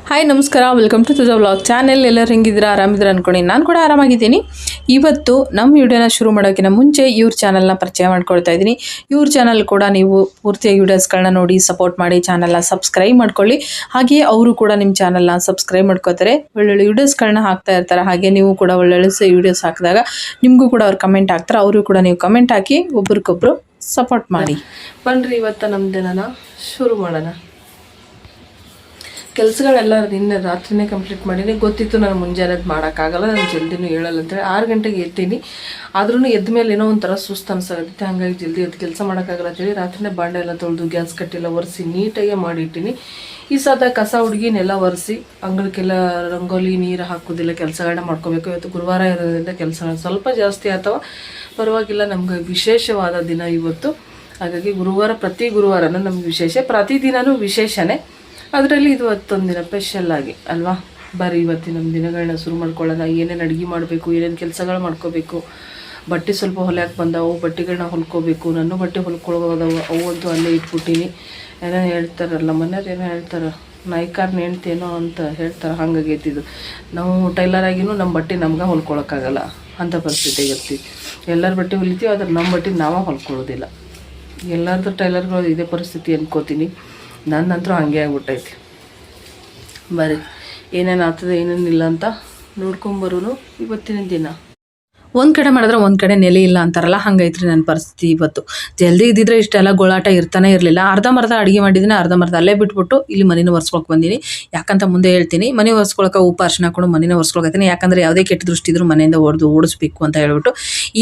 Hi ನಮಸ್ಕಾರ, welcome to ತುಜಾ vlog channel. ಎಲ್ಲರೂ ಹೆಂಗಿದ್ದೀರಾ? ಆರಾಮಿದ್ದೀರಾ ಅನ್ಕೊಂಡು ನಾನು ಕೂಡ ಆರಾಮಾಗಿದ್ದೀನಿ. ಇವತ್ತು ನಮ್ಮ ವಿಡಿಯೋನ ಶುರು ಮಾಡೋಕ್ಕಿಂತ ಮುಂಚೆ ಇವ್ರ ಚಾನಲ್ನ ಪರಿಚಯ ಮಾಡ್ಕೊಳ್ತಾ ಇದ್ದೀನಿ. ಇವ್ರ ಚಾನಲ್ ಕೂಡ ನೀವು ಪೂರ್ತಿಯಾಗಿ ವೀಡಿಯೋಸ್ಗಳನ್ನ ನೋಡಿ ಸಪೋರ್ಟ್ ಮಾಡಿ ಚಾನಲ್ನ ಸಬ್ಸ್ಕ್ರೈಬ್ ಮಾಡ್ಕೊಳ್ಳಿ. ಹಾಗೆಯೇ ಅವರು ಕೂಡ ನಿಮ್ಮ ಚಾನಲ್ನ ಸಬ್ಸ್ಕ್ರೈಬ್ ಮಾಡ್ಕೋತಾರೆ, ಒಳ್ಳೊಳ್ಳೆ ವೀಡಿಯೋಸ್ಗಳನ್ನ ಹಾಕ್ತಾ ಇರ್ತಾರೆ. ಹಾಗೆ ನೀವು ಕೂಡ ಒಳ್ಳೊಳ್ಳೆ ವೀಡಿಯೋಸ್ ಹಾಕಿದಾಗ ನಿಮಗೂ ಕೂಡ ಅವ್ರು ಕಮೆಂಟ್ ಹಾಕ್ತಾರೆ, ಅವರು ಕೂಡ ನೀವು ಕಮೆಂಟ್ ಹಾಕಿ ಒಬ್ರಿಗೊಬ್ರು ಸಪೋರ್ಟ್ ಮಾಡಿ. ಬನ್ನಿರಿ ಇವತ್ತು ನಮ್ಮ ದಿನನ ಶುರು ಮಾಡೋಣ. ಕೆಲಸಗಳೆಲ್ಲ ನಿನ್ನೆ ರಾತ್ರಿನೇ ಕಂಪ್ಲೀಟ್ ಮಾಡೀನಿ. ಗೊತ್ತಿತ್ತು ನಾನು ಮುಂಜಾನೆದು ಮಾಡೋಕ್ಕಾಗಲ್ಲ, ನಾನು ಜಲ್ದಿನೂ ಹೇಳಲ್ಲ ಅಂತೇಳಿ 6 ಗಂಟೆಗೆ ಎತ್ತೀನಿ. ಆದ್ರೂ ಎದ್ದ ಮೇಲೆ ಏನೋ ಒಂಥರ ಸುಸ್ತು ಅನ್ಸಾಗುತ್ತೆ. ಹಾಗಾಗಿ ಜಲ್ದಿ ಎದ್ದು ಕೆಲಸ ಮಾಡೋಕ್ಕಾಗಲ್ಲ ಅಂತೇಳಿ ರಾತ್ರಿನೇ ಬಾಂಡೆ ಎಲ್ಲ ತೊಳೆದು ಗ್ಯಾಸ್ ಕಟ್ಟೆಲ್ಲ ಒರೆಸಿ ನೀಟಾಗೆ ಮಾಡಿಟ್ಟಿನಿ. ಈ ಸದ ಕಸ ಹುಡುಗಿನೆಲ್ಲ ಒರೆಸಿ ಅಂಗಳಕ್ಕೆಲ್ಲ ರಂಗೋಲಿ ನೀರು ಹಾಕೋದಿಲ್ಲ, ಕೆಲಸಗಳನ್ನ ಮಾಡ್ಕೋಬೇಕು. ಇವತ್ತು ಗುರುವಾರ ಇರೋದ್ರಿಂದ ಕೆಲಸಗಳು ಸ್ವಲ್ಪ ಜಾಸ್ತಿ ಅಥವಾ ಪರವಾಗಿಲ್ಲ. ನಮ್ಗೆ ವಿಶೇಷವಾದ ದಿನ ಇವತ್ತು. ಹಾಗಾಗಿ ಪ್ರತಿ ಗುರುವಾರನೂ ನಮ್ಗೆ ವಿಶೇಷ, ಪ್ರತಿದಿನವೂ ವಿಶೇಷನೇ. ಅದರಲ್ಲಿ ಇದು ಇವತ್ತೊಂದು ದಿನ ಸ್ಪೆಷಲ್ಲಾಗಿ ಅಲ್ವಾ. ಬರೀ ಇವತ್ತಿನ ನಮ್ಮ ದಿನಗಳನ್ನ ಶುರು ಮಾಡ್ಕೊಳ್ಳೋಣ. ಏನೇನು ಅಡುಗೆ ಮಾಡಬೇಕು, ಏನೇನು ಕೆಲಸಗಳು ಮಾಡ್ಕೋಬೇಕು. ಬಟ್ಟೆ ಸ್ವಲ್ಪ ಹೊಲ್ಯಾಕೆ ಬಂದವು, ಬಟ್ಟೆಗಳನ್ನ ಹೊಲ್ಕೋಬೇಕು. ನನ್ನ ಬಟ್ಟೆ ಹೊಲ್ಕೊಳ್ಳೋದವು, ಅವಂತೂ ಅಲ್ಲೇ ಇಟ್ಬಿಟ್ಟಿನಿ. ಏನೋ ಹೇಳ್ತಾರಲ್ಲ ಮನೆಯವ್ರು, ಏನೋ ಹೇಳ್ತಾರೆ, ನಾಯ್ಕಾರ್ನ ಹೆಣ್ತೇನೋ ಅಂತ ಹೇಳ್ತಾರೆ. ಹಂಗಾಗೈತಿದ್ದು ನಾವು ಟೈಲರ್ ಆಗಿನೂ ನಮ್ಮ ಬಟ್ಟೆ ನಮ್ಗೆ ಹೊಲ್ಕೊಳಕ್ಕಾಗಲ್ಲ, ಅಂಥ ಪರಿಸ್ಥಿತಿಗೆ ಇರ್ತೀವಿ. ಎಲ್ಲರ ಬಟ್ಟೆ ಹೊಲಿತೀವಿ, ಆದ್ರೆ ನಮ್ಮ ಬಟ್ಟೆ ನಾವೇ ಹೊಲ್ಕೊಳ್ಳೋದಿಲ್ಲ. ಎಲ್ಲರದ್ದು ಟೈಲರ್ಗಳು ಇದೇ ಪರಿಸ್ಥಿತಿ ಅನ್ಕೋತೀನಿ. ನನ್ನಂತರೂ ಹಾಗೆ ಆಗ್ಬಿಟ್ಟೈತಿ. ಬರ್ರಿ ಏನೇನು ಆಗ್ತದೆ ಏನೇನಿಲ್ಲ ಅಂತ ನೋಡ್ಕೊಂಬರೋನು ಇವತ್ತಿನ ದಿನ. ಒಂದು ಕಡೆ ಮಾಡಿದ್ರೆ ಒಂದು ಕಡೆ ನೆಲೆ ಇಲ್ಲ ಅಂತಾರಲ್ಲ, ಹಂಗೈತ್ರಿ ನನ್ನ ಪರಿಸ್ಥಿತಿ ಇವತ್ತು. ಜಲ್ದಿ ಇದ್ದಿದ್ರೆ ಇಷ್ಟೆಲ್ಲ ಗೋಳಾಟ ಇರ್ತಾನೆ ಇರಲಿಲ್ಲ. ಅರ್ಧಂಬರ್ಧ ಅಡುಗೆ ಮಾಡಿದ್ದೀನಿ, ಅರ್ಧಂಬರ್ಧ ಅಲ್ಲೇ ಬಿಟ್ಬಿಟ್ಟು ಇಲ್ಲಿ ಮನೇನ ಒರೆಸ್ಕೊಳಕ್ಕೆ ಬಂದೀನಿ. ಯಾಕಂತ ಮುಂದೆ ಹೇಳ್ತೀನಿ. ಮನೆ ಒರೆಸ್ಕೊಳಕ್ಕೆ ಉಪ್ಪು ಅರ್ಶಿನ ಹಾಕೊಂಡು ಮನೇನ ಒರೆಸ್ಕೊಳಕತ್ತೀನಿ. ಯಾಕಂದರೆ ಯಾವುದೇ ಕೆಟ್ಟ ದೃಷ್ಟಿ ಇದ್ರೂ ಮನೆಯಿಂದ ಓಡಿಸ್ಬೇಕು ಅಂತ ಹೇಳ್ಬಿಟ್ಟು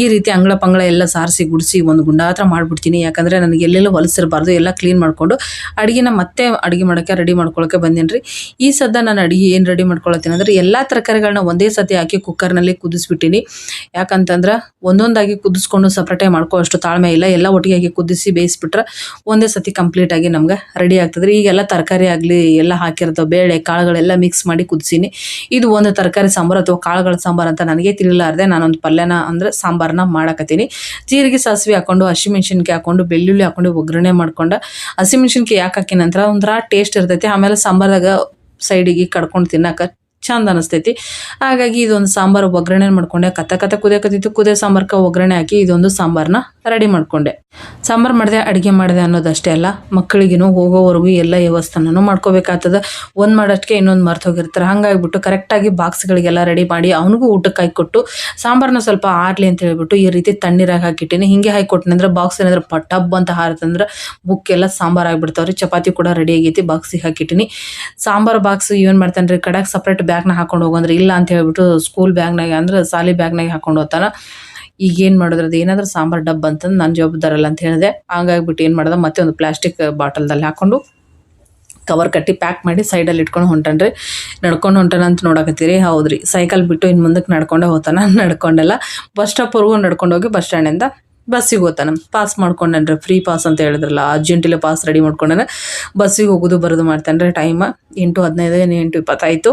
ಈ ರೀತಿ ಅಂಗಳ ಪಂಗಳ ಎಲ್ಲ ಸಾರಿಸಿ ಗುಡಿಸಿ ಒಂದು ಗುಂಡಾತ್ರ ಮಾಡಿಬಿಡ್ತೀನಿ. ಯಾಕಂದರೆ ನನಗೆ ಎಲ್ಲೆಲ್ಲೂ ಹೊಲಸಿರಬಾರ್ದು. ಎಲ್ಲ ಕ್ಲೀನ್ ಮಾಡಿಕೊಂಡು ಅಡುಗೆನ ಮತ್ತೆ ಅಡುಗೆ ಮಾಡೋಕ್ಕೆ ರೆಡಿ ಮಾಡ್ಕೊಳಕ್ಕೆ ಬಂದೀನಿ ರೀ. ಈ ಸದ್ದ ನಾನು ಅಡುಗೆ ಏನು ರೆಡಿ ಮಾಡ್ಕೊಳತ್ತೀನಿ ಅಂದರೆ ಎಲ್ಲ ತರಕಾರಿಗಳನ್ನ ಒಂದೇ ಸತಿ ಹಾಕಿ ಕುಕ್ಕರ್ನಲ್ಲಿ ಕುದಿಸ್ಬಿಟ್ಟಿನಿ. ಯಾಕಂತಂದ್ರೆ ಒಂದೊಂದಾಗಿ ಕುದಿಸ್ಕೊಂಡು ಸಪ್ರೇಟಾಗಿ ಮಾಡ್ಕೋ ಅಷ್ಟು ತಾಳ್ಮೆ ಇಲ್ಲ. ಎಲ್ಲ ಒಟ್ಟಿಗೆ ಹಾಕಿ ಕುದಿಸಿ ಬೇಯಿಸ್ಬಿಟ್ರೆ ಒಂದೇ ಸತಿ ಕಂಪ್ಲೀಟಾಗಿ ನಮ್ಗೆ ರೆಡಿ ಆಗ್ತದೆ. ಈಗೆಲ್ಲ ತರಕಾರಿ ಆಗಲಿ ಎಲ್ಲ ಹಾಕಿರ್ತವೆ, ಬೇಳೆ ಕಾಳುಗಳೆಲ್ಲ ಮಿಕ್ಸ್ ಮಾಡಿ ಕುದಿಸೀನಿ. ಇದು ಒಂದು ತರಕಾರಿ ಸಾಂಬಾರು ಅಥವಾ ಕಾಳುಗಳ ಸಾಂಬಾರು ಅಂತ ನನಗೆ ತಿಳಿಲಾರ್ದೆ ನಾನೊಂದು ಪಲ್ಯನ ಅಂದರೆ ಸಾಂಬಾರನ್ನ ಮಾಡಕತ್ತೀನಿ. ಜೀರಿಗೆ ಸಾಸಿವೆ ಹಾಕೊಂಡು, ಹಸಿಮೆಣ್ಸಿನ್ಕಾಯಿ ಹಾಕೊಂಡು, ಬೆಳ್ಳುಳ್ಳಿ ಹಾಕೊಂಡು ಒಗ್ಗರಣೆ ಮಾಡ್ಕೊಂಡು, ಹಸಿಮೆಣ್ಸಿನ್ಕಾಯಿ ಯಾಕೆ ಹಾಕಿ ನಂತರ ಒಂಥರ ಟೇಸ್ಟ್ ಇರ್ತೈತಿ. ಆಮೇಲೆ ಸಾಂಬಾರ್ದಾಗ ಸೈಡಿಗೆ ಕಡ್ಕೊಂಡು ತಿನ್ನಕ್ಕೆ ಚಂದ ಅನಿಸ್ತೈತಿ. ಹಾಗಾಗಿ ಇದೊಂದು ಸಾಂಬಾರು ಒಗ್ಗರಣೆ ಮಾಡ್ಕೊಂಡೆ. ಕತ್ತ ಕುದಿಯಕತ್ತಿತ್ತು. ಕುದಿಯೋ ಸಾಂಬಾರ್ಗೆ ಒಗ್ಗರಣೆ ಹಾಕಿ ಇದೊಂದು ಸಾಂಬಾರನ್ನ ರೆಡಿ ಮಾಡ್ಕೊಂಡೆ. ಸಾಂಬಾರು ಮಾಡಿದೆ, ಅಡುಗೆ ಮಾಡಿದೆ ಅನ್ನೋದಷ್ಟೇ ಅಲ್ಲ, ಮಕ್ಕಳಿಗೂ ಹೋಗೋವರೆಗೂ ಎಲ್ಲ ವ್ಯವಸ್ಥೆನೂ ಮಾಡ್ಕೋಬೇಕಾಗ್ತದೆ. ಒಂದು ಮಾಡೋಷ್ಟಕ್ಕೆ ಇನ್ನೊಂದು ಮರ್ತೋಗಿರ್ತಾರೆ. ಹಾಗಾಗಿಬಿಟ್ಟು ಕರೆಕ್ಟಾಗಿ ಬಾಕ್ಸ್ಗಳಿಗೆಲ್ಲ ರೆಡಿ ಮಾಡಿ ಅವನಿಗೂ ಊಟಕ್ಕೆ ಹಾಕಿಕೊಟ್ಟು ಸಾಂಬಾರನ್ನ ಸ್ವಲ್ಪ ಆರಲಿ ಅಂತ ಹೇಳ್ಬಿಟ್ಟು ಈ ರೀತಿ ತಣ್ಣೀರಾಗಿ ಹಾಕಿಟ್ಟಿನಿ. ಹಿಂಗೆ ಹಾಕಿಕೊಟ್ಟಿನಂದ್ರೆ ಬಾಕ್ಸ್ ಏನಾದ್ರೆ ಟಬ್ ಅಂತ ಹಾರತ್ತಂದ್ರೆ ಬುಕ್ಕೆಲ್ಲ ಸಾಂಬಾರು ಆಗಿಬಿಡ್ತಾವ್ರಿ. ಚಪಾತಿ ಕೂಡ ರೆಡಿ ಆಗೈತಿ, ಬಾಕ್ಸಿಗೆ ಹಾಕಿಟ್ಟಿನಿ. ಸಾಂಬಾರು ಬಾಕ್ಸ್ ಏನು ಮಾಡ್ತಾನೆ ರೀ, ಕಡೆಗೆ ಸಪ್ರೇಟ್ ಬ್ಯಾಗ್ನ ಹಾಕೊಂಡು ಹೋಗಂದ್ರೆ ಇಲ್ಲ ಅಂತ ಹೇಳ್ಬಿಟ್ಟು ಸ್ಕೂಲ್ ಬ್ಯಾಗ್ನಾಗ ಅಂದ್ರೆ ಸಾಲಿ ಬ್ಯಾಗ್ನಾಗ ಹಾಕೊಂಡು ಹೋಗ್ತಾನೆ. ಈಗೇನು ಮಾಡಿದ್ರೆ ಅದು ಏನಾದರೂ ಸಾಂಬಾರು ಡಬ್ಬ ಅಂತಂದು ನನ್ನ ಜವಾಬ್ದಾರಲ್ಲ ಅಂತ ಹೇಳಿದೆ. ಹಂಗಾಗಿಬಿಟ್ಟು ಏನು ಮಾಡ್ದೆ, ಮತ್ತೆ ಒಂದು ಪ್ಲಾಸ್ಟಿಕ್ ಬಾಟಲ್ದಲ್ಲಿ ಹಾಕ್ಕೊಂಡು ಕವರ್ ಕಟ್ಟಿ ಪ್ಯಾಕ್ ಮಾಡಿ ಸೈಡಲ್ಲಿ ಇಟ್ಕೊಂಡು ಹೊಂಟನ್ರಿ. ನಡ್ಕೊಂಡು ಹೊಂಟಾನ ಅಂತ ನೋಡಕತ್ತೀರಿ. ಹೌದ್ರಿ, ಸೈಕಲ್ ಬಿಟ್ಟು ಇನ್ನು ಮುಂದಕ್ಕೆ ನಡ್ಕೊಂಡೇ ಹೋಗ್ತಾನೆ. ನಡ್ಕೊಂಡೆಲ್ಲ ಬಸ್ ಸ್ಟಾಪ್ವರೆಗೂ ನಡ್ಕೊಂಡು ಹೋಗಿ ಬಸ್ ಸ್ಟ್ಯಾಂಡಿಂದ ಬಸ್ಸಿಗೆ ಹೋಗ್ತಾನೆ. ಪಾಸ್ ಮಾಡ್ಕೊಂಡನ್ರಿ, ಫ್ರೀ ಪಾಸ್ ಅಂತ ಹೇಳಿದ್ರಲ್ಲ, ಅರ್ಜೆಂಟಿಲ್ಲ ಪಾಸ್ ರೆಡಿ ಮಾಡ್ಕೊಂಡಾನೆ. ಬಸ್ಸಿಗೆ ಹೋಗೋದು ಬರೋದು ಮಾಡ್ತಾನೆ. ಟೈಮ 8:15 8:20 ಆಯಿತು.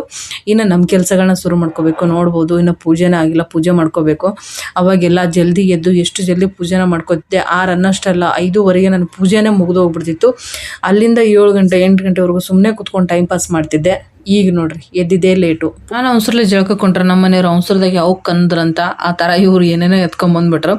ಇನ್ನು ನಮ್ಮ ಕೆಲಸಗಳನ್ನ ಶುರು ಮಾಡ್ಕೋಬೇಕು. ನೋಡ್ಬೋದು ಇನ್ನು ಪೂಜೆನೇ ಆಗಿಲ್ಲ, ಪೂಜೆ ಮಾಡ್ಕೋಬೇಕು. ಅವಾಗೆಲ್ಲ ಜಲ್ದಿ ಎದ್ದು ಎಷ್ಟು ಜಲ್ದಿ ಪೂಜೆನ ಮಾಡ್ಕೋತಿದ್ದೆ. 6 ಅನ್ನಷ್ಟಲ್ಲ 5:15 ನನ್ನ ಪೂಜೆನೇ ಮುಗಿದು ಹೋಗ್ಬಿಡ್ತಿತ್ತು. ಅಲ್ಲಿಂದ 7 ಗಂಟೆ 8 ಗಂಟೆವರೆಗೂ ಸುಮ್ಮನೆ ಕೂತ್ಕೊಂಡು ಟೈಮ್ ಪಾಸ್ ಮಾಡ್ತಿದ್ದೆ. ಈಗ ನೋಡ್ರಿ ಎದ್ದಿದ್ದೇ ಲೇಟು. ನಾನು ಅವಸರಲ್ಲೇ ಜಳ್ಕೊಂಡ್ರೆ ನಮ್ಮ ಮನೆಯವ್ರು ಅವಸರದಾಗ ಯಾವ ಕಂದ್ರಂತ ಆ ಥರ ಇವ್ರು ಏನೇನೋ ಎತ್ಕೊಂಬಂದ್ಬಿಟ್ರು.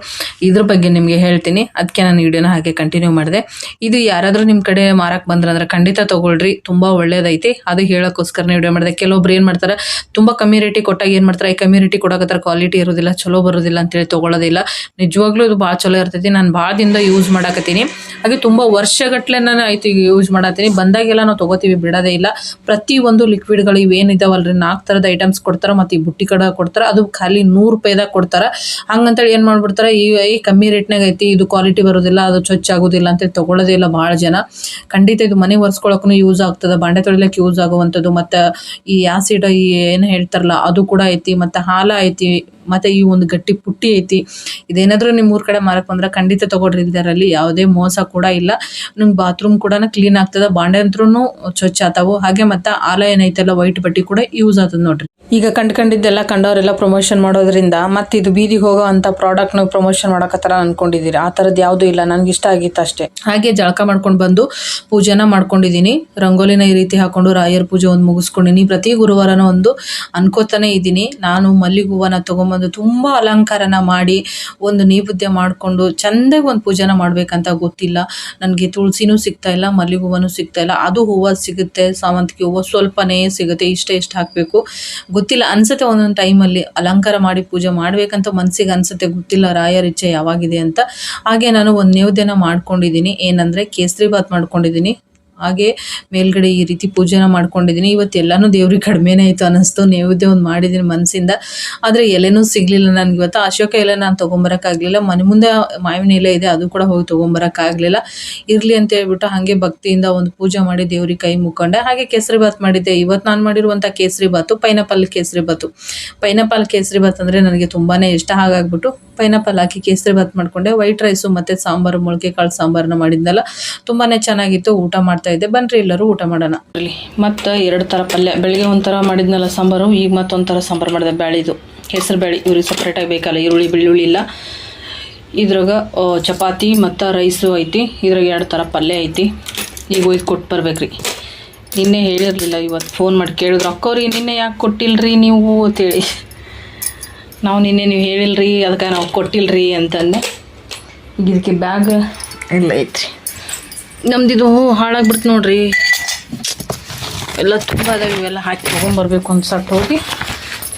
ಇದ್ರ ಬಗ್ಗೆ ನಿಮಗೆ ಹೇಳ್ತೀನಿ. ಅದಕ್ಕೆ ನಾನು ವಿಡಿಯೋನ ಹಾಗೆ ಕಂಟಿನ್ಯೂ ಮಾಡಿದೆ. ಇದು ಯಾರಾದರೂ ನಿಮ್ಮ ಕಡೆ ಮಾರಕ್ಕೆ ಬಂದ್ರಂದ್ರೆ ಖಂಡಿತ ತೊಗೊಳ್ರಿ, ತುಂಬ ಒಳ್ಳೇದೈತಿ. ಅದು ಹೇಳೋಕ್ಕೋಸ್ಕರನೇ ವಿಡಿಯೋ ಮಾಡಿದೆ. ಕೆಲವೊಬ್ರು ಏನು ಮಾಡ್ತಾರೆ, ತುಂಬ ಕಮ್ಮಿ ರೇಟಿಗೆ ಕೊಟ್ಟಾಗ ಏನು ಮಾಡ್ತಾರೆ, ಈ ಕಮ್ಮಿ ರೇಟಿಗೆ ಕೊಡೋಕತ್ತರ ಕ್ವಾಲಿಟಿ ಇರೋದಿಲ್ಲ, ಚಲೋ ಬರೋದಿಲ್ಲ ಅಂತೇಳಿ ತೊಗೊಳ್ಳೋದಿಲ್ಲ. ನಿಜವಾಗ್ಲೂ ಇದು ಭಾಳ ಚಲೋ ಇರ್ತೈತಿ. ನಾನು ಭಾಳ ದಿನದ ಯೂಸ್ ಮಾಡಾಕತ್ತೀನಿ. ಹಾಗೆ ತುಂಬ ವರ್ಷಗಟ್ಟಲೆ ನಾನು ಆಯ್ತು ಈಗ ಯೂಸ್ ಮಾಡತ್ತೀನಿ. ಬಂದಾಗೆಲ್ಲ ನಾವು ತೊಗೋತೀವಿ, ಬಿಡೋದೇ ಇಲ್ಲ. ಪ್ರತಿಯೊಂದು ಲಿಕ್ವಿಡ್ಗಳು ಇವೇನಿದಾವಲ್ರಿ 4 ಥರದ ಐಟಮ್ಸ್ ಕೊಡ್ತಾರೆ. ಮತ್ತು ಈ ಬುಟ್ಟಿ ಕಡೆ ಕೊಡ್ತಾರೆ, ಅದು ಖಾಲಿ 100 ರೂಪಾಯಿದಾಗ ಕೊಡ್ತಾರೆ. ಹಂಗಂತೇಳಿ ಏನು ಮಾಡ್ಬಿಡ್ತಾರೆ, ಈ ಕಮ್ಮಿ ರೇಟ್ನಾಗ ಐತಿ, ಇದು ಕ್ವಾಲಿಟಿ ಬರೋದಿಲ್ಲ, ಅದು ಸ್ವಚ್ಛ ಆಗೋದಿಲ್ಲ ಅಂತೇಳಿ ತೊಗೊಳ್ಳೋದೇ ಇಲ್ಲ ಭಾಳ ಜನ. ಖಂಡಿತ ಇದು ಮನೆ ಒರೆಸ್ಕೊಳಕ್ಕೂ ಯೂಸ್ ಆಗ್ತದೆ, ಬಾಂಡೆ ತೊಳಿಲಿಕ್ಕೆ ಯೂಸ್ ಆಗುವಂಥದ್ದು. ಮತ್ತು ಈ ಆ್ಯಸಿಡ್ ಏನು ಹೇಳ್ತಾರಲ್ಲ ಅದು ಕೂಡ ಐತಿ, ಮತ್ತು ಹಾಲು ಐತಿ, ಮತ್ತು ಈ ಒಂದು ಗಟ್ಟಿ ಪುಟ್ಟಿ ಐತಿ. ಇದೇನಾದರೂ ನಿಮ್ಮ ಊರ ಕಡೆ ಮಾರಕ್ಕೆ ಬಂದ್ರೆ ಖಂಡಿತ ತೊಗೊಳ್ರಿ. ಇದರಲ್ಲಿ ಯಾವುದೇ ಮೋಸ ಕೂಡ ಇಲ್ಲ. ನಿಮ್ಮ ಬಾತ್ರೂಮ್ ಕೂಡ ಕ್ಲೀನ್ ಆಗ್ತದೆ, ಬಾಂಡೆ ಅಂತ್ರೂ ಸ್ವಚ್ಛ ಆತಾವು. ಹಾಗೆ ಮತ್ತು ಆಲ ಏನೈತಲ್ಲ ವೈಟ್ ಬಟ್ಟೆ ಕೂಡ ಯೂಸ್ ಆಗ್ತದೆ ನೋಡ್ರಿ. ಈಗ ಕಂಡಿದ್ದೆಲ್ಲ ಕಂಡವರೆಲ್ಲ ಪ್ರಮೋಷನ್ ಮಾಡೋದ್ರಿಂದ ಮತ್ತು ಇದು ಬೀದಿಗೆ ಹೋಗೋ ಅಂಥ ಪ್ರಾಡಕ್ಟ್ನ ಪ್ರಮೋಷನ್ ಮಾಡೋಕತ್ತರ ಅಂದ್ಕೊಂಡಿದ್ದೀರಿ. ಆ ಥರದ್ದು ಯಾವುದೂ ಇಲ್ಲ, ನನಗೆ ಇಷ್ಟ ಆಗಿತ್ತು ಅಷ್ಟೇ. ಹಾಗೆ ಜಳಕ ಮಾಡ್ಕೊಂಡು ಬಂದು ಪೂಜೆನ ಮಾಡ್ಕೊಂಡಿದ್ದೀನಿ. ರಂಗೋಲಿನ ಈ ರೀತಿ ಹಾಕ್ಕೊಂಡು ರಾಯರ ಪೂಜೆ ಒಂದು ಮುಗಿಸ್ಕೊಂಡಿನಿ. ಪ್ರತಿ ಗುರುವಾರನ ಒಂದು ಅನ್ಕೋತಾನೆ ಇದ್ದೀನಿ. ನಾನು ಮಲ್ಲಿಗೆ ಹೂವನ್ನ ತೊಗೊಂಬಂದು ತುಂಬ ಅಲಂಕಾರನ ಮಾಡಿ ಒಂದು ನೈವೇದ್ಯ ಮಾಡಿಕೊಂಡು ಚೆಂದಾಗಿ ಒಂದು ಪೂಜೆನ ಮಾಡಬೇಕಂತ ಗೊತ್ತಿಲ್ಲ ನನಗೆ. ತುಳಸಿನೂ ಸಿಗ್ತಾಯಿಲ್ಲ, ಮಲ್ಲಿಗೆ ಹೂವನೂ ಸಿಗ್ತಾಯಿಲ್ಲ. ಅದು ಹೂವು ಸಿಗುತ್ತೆ, ಸಾವಂತಿಗೆ ಹೂವು ಸ್ವಲ್ಪನೇ ಸಿಗುತ್ತೆ. ಇಷ್ಟು ಹಾಕಬೇಕು ಗೊತ್ತಿಲ್ಲ ಅನ್ಸುತ್ತೆ. ಒಂದೊಂದು ಟೈಮಲ್ಲಿ ಅಲಂಕಾರ ಮಾಡಿ ಪೂಜೆ ಮಾಡಬೇಕಂತ ಮನಸ್ಸಿಗೆ ಅನ್ಸುತ್ತೆ, ಗೊತ್ತಿಲ್ಲ ರಾಯರ ಇಚ್ಛೆ ಯಾವಾಗಿದೆ ಅಂತ. ಹಾಗೆ ನಾನು ಒಂದು ನೈವೇದ್ಯನ ಮಾಡ್ಕೊಂಡಿದ್ದೀನಿ. ಏನಂದರೆ ಕೇಸರಿ ಬಾತ್ ಮಾಡ್ಕೊಂಡಿದ್ದೀನಿ. ಹಾಗೆ ಮೇಲ್ಗಡೆ ಈ ರೀತಿ ಪೂಜೆನ ಮಾಡ್ಕೊಂಡಿದ್ದೀನಿ. ಇವತ್ತು ಎಲ್ಲನೂ ದೇವ್ರಿಗೆ ಕಡಿಮೆನೇ ಆಯಿತು ಅನ್ನಿಸ್ತು. ನೈವೇದ್ಯ ಒಂದು ಮಾಡಿದ್ದೀನಿ ಮನಸ್ಸಿಂದ. ಆದರೆ ಎಲೆನೂ ಸಿಗಲಿಲ್ಲ ನನಗೆ ಇವತ್ತು. ಅಶೋಕ ಎಲೆ ನಾನು ತೊಗೊಂಬರೋಕ್ಕಾಗಲಿಲ್ಲ. ಮನೆ ಮುಂದೆ ಮಾವಿನ ಎಲೆ ಇದೆ, ಅದು ಕೂಡ ಹೋಗಿ ತೊಗೊಂಬರೋಕ್ಕಾಗಲಿಲ್ಲ. ಇರಲಿ ಅಂತ ಹೇಳ್ಬಿಟ್ಟು ಹಾಗೆ ಭಕ್ತಿಯಿಂದ ಒಂದು ಪೂಜೆ ಮಾಡಿ ದೇವ್ರಿಗೆ ಕೈ ಮುಕ್ಕೊಂಡೆ. ಹಾಗೆ ಕೇಸರಿ ಬಾತ್ ಮಾಡಿದ್ದೆ. ಇವತ್ತು ನಾನು ಮಾಡಿರುವಂಥ ಕೇಸರಿ ಬಾತು ಪೈನಾಪಲ್ ಕೇಸರಿ ಬಾತು. ಪೈನಾಪಲ್ ಕೇಸರಿ ಬಾತ್ ಅಂದರೆ ನನಗೆ ತುಂಬಾ ಇಷ್ಟ. ಹಾಗಾಗ್ಬಿಟ್ಟು ಪೈನಾಪಲ್ ಹಾಕಿ ಕೇಸರಿ ಬಾತ್ ಮಾಡಿಕೊಂಡೆ. ವೈಟ್ ರೈಸು ಮತ್ತು ಸಾಂಬಾರು, ಮೊಳಕೆ ಕಾಳು ಸಾಂಬಾರನ್ನ ಮಾಡಿದ್ನಲ್ಲ, ತುಂಬಾ ಚೆನ್ನಾಗಿತ್ತು. ಊಟ ಮಾಡ್ತಾ ಇದ್ದೆ. ಬನ್ರಿ ಎಲ್ಲರೂ ಊಟ ಮಾಡೋಣ. ಮತ್ತು 2 ಥರ ಪಲ್ಯ. ಬೆಳಿಗ್ಗೆ ಒಂಥರ ಮಾಡಿದ್ನಲ್ಲ ಸಾಂಬಾರು, ಈಗ ಮತ್ತೊಂಥರ ಸಾಂಬಾರು ಮಾಡಿದೆ. ಬ್ಯಾಳಿದು ಹೆಸರು ಬ್ಯಾಳಿ, ಇವ್ರಿಗೆ ಸಪ್ರೇಟಾಗಿ ಬೇಕಲ್ಲ. ಈರುಳ್ಳಿ ಬೆಳ್ಳುಳ್ಳಿ ಇಲ್ಲ. ಇದ್ರಾಗ ಚಪಾತಿ ಮತ್ತು ರೈಸು ಐತಿ. ಇದ್ರಾಗ 2 ಥರ ಪಲ್ಯ ಐತಿ. ಈಗ ಹೋಗಿ ಕೊಟ್ಟು ಬರ್ಬೇಕ್ರಿ. ನಿನ್ನೆ ಹೇಳಿರಲಿಲ್ಲ, ಇವತ್ತು ಫೋನ್ ಮಾಡಿ ಕೇಳಿದ್ರು, ಅಕ್ಕವ್ರಿಗೆ ನಿನ್ನೆ ಯಾಕೆ ಕೊಟ್ಟಿಲ್ರಿ ನೀವು ಅಂತೇಳಿ. ನಾವು ನಿನ್ನೆ ನೀವು ಹೇಳಿಲ್ರಿ, ಅದಕ್ಕೆ ನಾವು ಕೊಟ್ಟಿಲ್ರಿ ಅಂತಂದೆ. ಈಗ ಇದಕ್ಕೆ ಬ್ಯಾಗ್ ಎಲ್ಲ ಐತ್ರಿ. ನಮ್ದಿದು ಹಾಳಾಗ್ಬಿಡ್ತು ನೋಡ್ರಿ. ಎಲ್ಲ ತುಂಬ ಅದಾವೆ. ಇವೆಲ್ಲ ಹಾಕಿ ತೊಗೊಂಬರ್ಬೇಕು ಒಂದು ಸಟ್. ಹೋಗಿ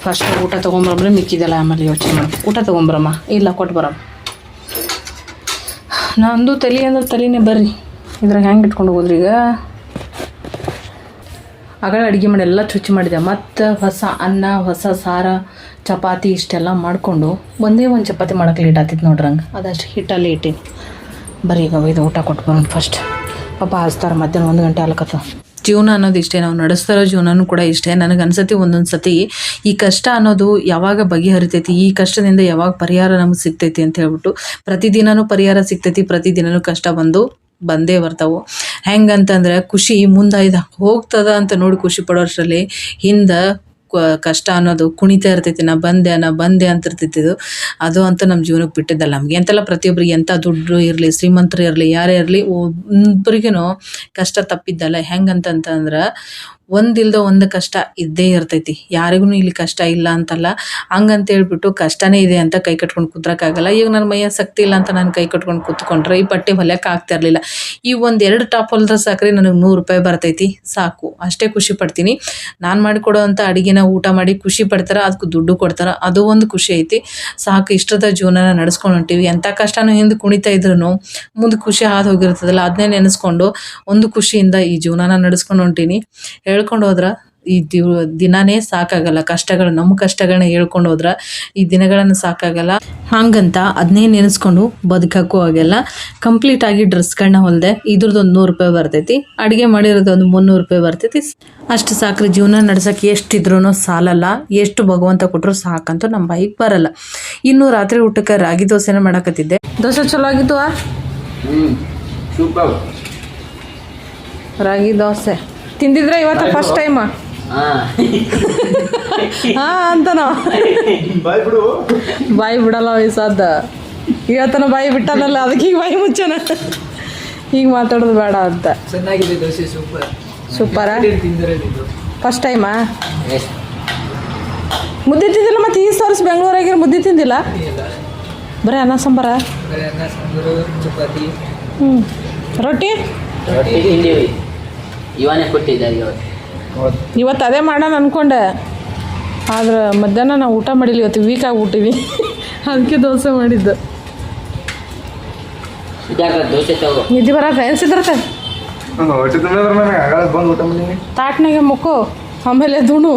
ಫಸ್ಟ್ ಊಟ ತೊಗೊಂಬರ್ಬ್ರಿ, ಮಿಕ್ಕಿದೆಲ್ಲ ಆಮೇಲೆ ಯೋಚನೆ ಮಾಡಿ. ಊಟ ತೊಗೊಂಬರಮ್ಮ, ಇಲ್ಲ ಕೊಟ್ಟು ಬರಮ್ಮ. ನಂದು ತಲೆ ಅಂದ್ರೆ ತಲೆನೇ ಬರ್ರಿ. ಇದ್ರಾಗ ಹೆಂಗೆ ಇಟ್ಕೊಂಡು ಹೋಗೋದ್ರಿ. ಈಗ ಆಗಳ ಅಡುಗೆ ಮಾಡಿ ಎಲ್ಲ ಸ್ವಚ್ಛ ಮಾಡಿದೆ. ಮತ್ತು ಹೊಸ ಅನ್ನ, ಹೊಸ ಸಾರ, ಚಪಾತಿ ಇಷ್ಟೆಲ್ಲ ಮಾಡಿಕೊಂಡು ಒಂದೇ ಒಂದು ಚಪಾತಿ ಮಾಡೋಕೆ ಲೇಟ್ ಆಗ್ತಿತ್ತು ನೋಡ್ರಿ. ಹಂಗೆ ಅದಷ್ಟು ಹಿಟ್ಟಲ್ಲಿ ಇಟ್ಟೀನಿ. ಬರೀ ಈಗ ಇದು ಊಟ ಕೊಟ್ಟು ಬರೋಣ ಫಸ್ಟ್. ಪಾಪ ಹಚ್ತಾರೆ ಮಧ್ಯಾಹ್ನ 1 ಗಂಟೆ ಆಗ್ಲಕತ್ತ. ಜೀವನ ಅನ್ನೋದು ಇಷ್ಟೇ, ನಾವು ನಡೆಸ್ತಾರೋ ಜೀವನನೂ ಕೂಡ ಇಷ್ಟೇ. ನನಗೆ ಅನ್ಸತಿ ಒಂದೊಂದು ಸತಿ ಈ ಕಷ್ಟ ಅನ್ನೋದು ಯಾವಾಗ ಬಗೆಹರಿತೈತಿ, ಈ ಕಷ್ಟದಿಂದ ಯಾವಾಗ ಪರಿಹಾರ ನಮ್ಗೆ ಸಿಗ್ತೈತಿ ಅಂತ ಹೇಳ್ಬಿಟ್ಟು. ಪ್ರತಿದಿನವೂ ಪರಿಹಾರ ಸಿಗ್ತೈತಿ, ಪ್ರತಿದಿನವೂ ಕಷ್ಟ ಬಂದೇ ಬರ್ತಾವೆ. ಹೆಂಗಂತಂದ್ರೆ ಖುಷಿ ಮುಂದೆ ಹೋಗ್ತದ ಅಂತ ನೋಡಿ ಖುಷಿ ಪಡೋಷ್ಟರಲ್ಲಿ ಹಿಂದೆ ಕಷ್ಟ ಅನ್ನೋದು ಕುಣಿತಾ ಇರ್ತೈತಿ. ನಾ ಬಂದೆ ಅಂತ ಇರ್ತೈತಿ. ಅದು ಅಂತೂ ನಮ್ಮ ಜೀವನಕ್ಕೆ ಬಿಟ್ಟಿದ್ದಲ್ಲ. ನಮಗೆ ಅಂತೆಲ್ಲ ಪ್ರತಿಯೊಬ್ಬರಿಗೆ ಎಂಥ ದುಡ್ಡು ಇರಲಿ, ಶ್ರೀಮಂತರು ಇರಲಿ, ಯಾರೇ ಇರಲಿ, ಒಬ್ಬರಿಗೂ ಕಷ್ಟ ತಪ್ಪಿದ್ದಲ್ಲ. ಹೆಂಗಂತಂದ್ರೆ ಒಂದಿಲ್ದ ಒಂದು ಕಷ್ಟ ಇದ್ದೇ ಇರ್ತೈತಿ. ಯಾರಿಗೂ ಇಲ್ಲಿ ಕಷ್ಟ ಇಲ್ಲ ಅಂತಲ್ಲ. ಹಂಗಂತ ಹೇಳ್ಬಿಟ್ಟು ಕಷ್ಟನೇ ಇದೆ ಅಂತ ಕೈ ಕಟ್ಕೊಂಡು ಕುದ್ರಕ್ಕಾಗಲ್ಲ. ಈಗ ನನ್ನ ಮೈಯ ಶಕ್ತಿ ಇಲ್ಲ ಅಂತ ನಾನು ಕೈ ಕಟ್ಕೊಂಡು ಕೂತ್ಕೊಂಡ್ರೆ ಈ ಬಟ್ಟೆ ಹೊಲಿಯೋಕೆ ಆಗ್ತಾ ಇರಲಿಲ್ಲ. ಈ 1-2 ಟಾಪ್ ಹೊಲಿದ್ರೆ ಸಾಕ್ರಿ ನನಗೆ 100 ರೂಪಾಯಿ ಬರ್ತೈತಿ, ಸಾಕು. ಅಷ್ಟೇ ಖುಷಿ ಪಡ್ತೀನಿ. ನಾನು ಮಾಡಿಕೊಡೋ ಅಂಥ ಅಡುಗೆನ ಊಟ ಮಾಡಿ ಖುಷಿ ಪಡ್ತಾರೆ, ಅದಕ್ಕೆ ದುಡ್ಡು ಕೊಡ್ತಾರೆ, ಅದು ಒಂದು ಖುಷಿ ಐತಿ. ಸಾಕು. ಇಷ್ಟದ ಜೀವನನ ನಡೆಸ್ಕೊಂಡು ಹೊಂಟೀವಿ. ಎಂಥ ಕಷ್ಟನೂ ಹಿಂದೆ ಕುಣಿತಾ ಇದ್ರೂ ಮುಂದೆ ಖುಷಿ ಹಾದು ಹೋಗಿರ್ತದಲ್ಲ, ಅದನ್ನೇ ನೆನೆಸ್ಕೊಂಡು ಒಂದು ಖುಷಿಯಿಂದ ಈ ಜೀವನನ ನಡೆಸ್ಕೊಂಡು ಹೊಂಟೀನಿ. ಹೇಳ್ಕೊಂಡು ಹೋದ್ರೆ ಈ ದಿನನೇ ಸಾಕಾಗಲ್ಲ. ನಮ್ಮ ಕಷ್ಟಗಳನ್ನ ಹೇಳ್ಕೊಂಡು ಹೋದ್ರೆ ಈ ದಿನಗಳನ್ನು ಸಾಕಾಗಲ್ಲ. ಹಂಗಂತ ಅದನ್ನೇ ನೆನೆಸ್ಕೊಂಡು ಬದುಕಕ್ಕೂ ಆಗಲ್ಲ. ಕಂಪ್ಲೀಟಾಗಿ ಡ್ರೆಸ್ಗಳನ್ನ ಹೊಲಿದೆ. ಇದ್ರದ್ದು 100 ರೂಪಾಯಿ ಬರ್ತೈತಿ. ಅಡುಗೆ ಮಾಡಿರೋದು ಒಂದು 300 ರೂಪಾಯಿ ಬರ್ತೈತಿ. ಅಷ್ಟು ಸಾಕ್ರಿ. ಜೀವನ ನಡ್ಸೋಕೆ ಎಷ್ಟಿದ್ರೂ ಸಾಲಲ್ಲ. ಎಷ್ಟು ಭಗವಂತ ಕೊಟ್ಟರು ಸಾಕಂತೂ ನಮ್ಮ ಬಾಯಿಗೆ ಬರಲ್ಲ. ಇನ್ನು ರಾತ್ರಿ ಊಟಕ್ಕೆ ರಾಗಿ ದೋಸೆನ ಮಾಡಕತ್ತಿದ್ದೆ. ದೋಸೆ ಚಲೋ ಆಗಿತ್ತು. ರಾಗಿ ದೋಸೆ ತಿಂದಿದ್ರೆ ಇವತ್ತು ಫಸ್ಟ್ ಟೈಮ್ ಅಂತನ ಬಾಯಿ ಬಿಡಲ್ಲ ವಯಸ್ಸಾದ. ಇವತ್ತನ ಬಾಯಿ ಬಿಟ್ಟನಲ್ಲ, ಅದಕ್ಕೆ ಈಗ ಬಾಯಿ ಮುಚ್ಚನ. ಈಗ ಮಾತಾಡೋದು ಬೇಡ ಅಂತ. ಚೆನ್ನಾಗಿದೆ ದೋಸೆ, ಸೂಪರ. ಫಸ್ಟ್ ಟೈಮಾ ಮುದ್ದೆ ತಿಂದಿಲ್ಲ? ಮತ್ತೆ ಈ ಸರ್ಸ್ ಬೆಂಗಳೂರಾಗಿರೋ ಮುದ್ದೆ ತಿಂದಿಲ್ಲ? ಬರೀ ಅನ್ನ ಸಾಂಬಾರ, ಚಪಾತಿ, ರೊಟ್ಟಿ ಇವನೇ ಕೊಟ್ಟಿದ್ದಾರೆ ಇವತ್ತು. ಅದೇ ಮಾಡೋಣ ಅಂದ್ಕೊಂಡೆ, ಆದ್ರೆ ಮಧ್ಯಾಹ್ನ ನಾವು ಊಟ ಮಾಡಿಲ್ಲ. ಇವತ್ತು ವೀಕ್ ಆಗಿಬಿಟ್ಟಿವಿ, ಅದಕ್ಕೆ ದೋಸೆ ಮಾಡಿದ್ದು. ದೋಸೆ ತಗೋ. ನಿದ್ದೆ ಬರಕ ಎನ್ಸಿದ್ರತೆ ತಾಟ್ನಾಗೆ ಮುಕ್ಕು, ಆಮೇಲೆ ದುಣು.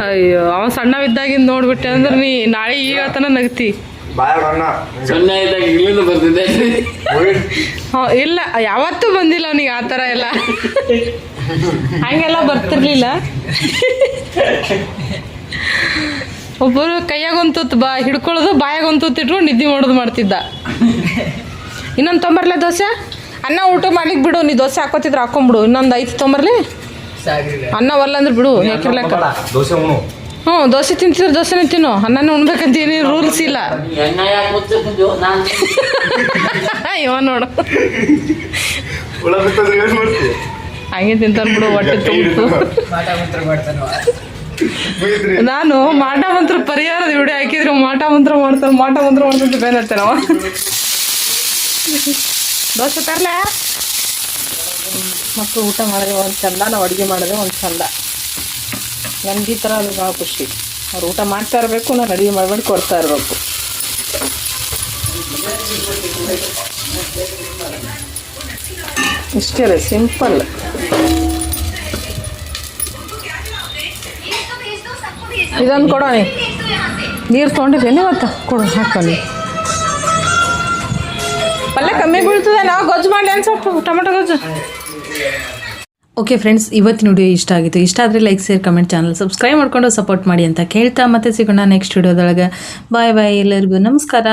ಅಯ್ಯೋ, ಅವ ಸಣ್ಣವಿದ್ದಾಗಿಂದ ನೋಡ್ಬಿಟ್ಟೆ ಅಂದ್ರೆ ನೀ ನಾಳೆ ಈಗ ತನ ನಗ್ತಿ. ಇಲ್ಲ, ಯಾವತ್ತೂ ಬಂದಿಲ್ಲ ಅವನಿಗೆ ಆ ಥರ ಎಲ್ಲ. ಹಂಗೆಲ್ಲ ಬರ್ತಿರ್ಲಿಲ್ಲ. ಒಬ್ಬರು ಕೈಯಾಗ ಒಂದು ತುತ್ತು ಹಿಡ್ಕೊಳ್ಳೋದು, ಬಾಯಾಗ ಒಂದು ತುತ್ತು ಇಟ್ಕೊಂಡು ನಿದ್ದೆ ಮಾಡೋದು ಮಾಡ್ತಿದ್ದ. ಇನ್ನೊಂದು ತೊಂಬರ್ಲೆ ದೋಸೆ, ಅನ್ನ ಊಟ ಮಾಡ್ಲಿಕ್ಕೆ ಬಿಡು, ನೀ ದೋಸೆ ಹಾಕೋತಿದ್ರೆ ಹಾಕೊಂಬಿಡು. ಇನ್ನೊಂದು 5 ತೊಂಬರ್ಲಿ, ಅನ್ನ ಒಲ್ಲ ಅಂದ್ರೆ ಬಿಡು, ಯಾಕಿರ್ಲಕ್ಕ. ಹ್ಞೂ, ದೋಸೆ ತಿಂತಿದ್ರೆ ದೋಸೆನೇ ತಿನ್ನು, ಅನ್ನನೇ ಉಣ್ಬೇಕಂತ ಏನೇನು ರೂಲ್ಸ್ ಇಲ್ಲ. ಇವ ನೋಡು ಹಂಗೆ ತಿಂತಾನೆ ಬಿಡು, ಹೊಟ್ಟೆ ತುಂಬಿತು. ನಾನು ಮಾಟ ಮಂತ್ರ ಪರಿಹಾರದ ವಿಡಿಯೋ ಹಾಕಿದ್ರೆ ಮಾಟ ಮಂತ್ರ ಮಾಡ್ತಾರೆ ಬೇರೆ ನಾವು. ದೋಸೆ ತರಲೆ ಮಕ್ಕಳು ಊಟ ಮಾಡಿದ್ರೆ ಒಂದು ಚಂದ, ನಾವು ಅಡುಗೆ ಮಾಡಿದ್ರೆ ಒಂದು ಚಂದ. ನನಗೆ ಈ ಥರ ಅದು ಭಾಳ ಖುಷಿ. ಅವ್ರು ಊಟ ಮಾಡ್ತಾ ಇರಬೇಕು, ನಾನು ಅಡುಗೆ ಮಾಡ್ಬಿಟ್ಟು ಕೊಡ್ತಾ ಇರಬೇಕು. ಇಷ್ಟೇ ರೀ, ಸಿಂಪಲ್. ಇದೊಂದು ಕೊಡೋ, ನೀರು ತೊಗೊಂಡಿದ್ದೇನೆ ಇವತ್ತು, ಕೊಡು ಹಾಕೊಳ್ಳಿ. ಪಲ್ಯ ಕಮ್ಮಿ ಬೀಳ್ತದೆ, ನಾವು ಗೊಜ್ಜು ಮಾಡಲಿ ಅಂತ ಸ್ವಲ್ಪ ಟೊಮೆಟೊ ಗೊಜ್ಜು. ಓಕೆ ಫ್ರೆಂಡ್ಸ್, ಇವತ್ತಿನ ವಿಡಿಯೋ ಇಷ್ಟ ಆಗಿತ್ತು. ಇಷ್ಟ ಆದರೆ like, share, comment, channel subscribe ಮಾಡ್ಕೊಂಡು ಸಪೋರ್ಟ್ ಮಾಡಿ ಅಂತ ಕೇಳ್ತಾ ಮತ್ತೆ ಸಿಗೋಣ ನೆಕ್ಸ್ಟ್ ವಿಡಿಯೋದೊಳಗೆ. ಬಾಯ್ ಬಾಯ್, ಎಲ್ಲರಿಗೂ ನಮಸ್ಕಾರ.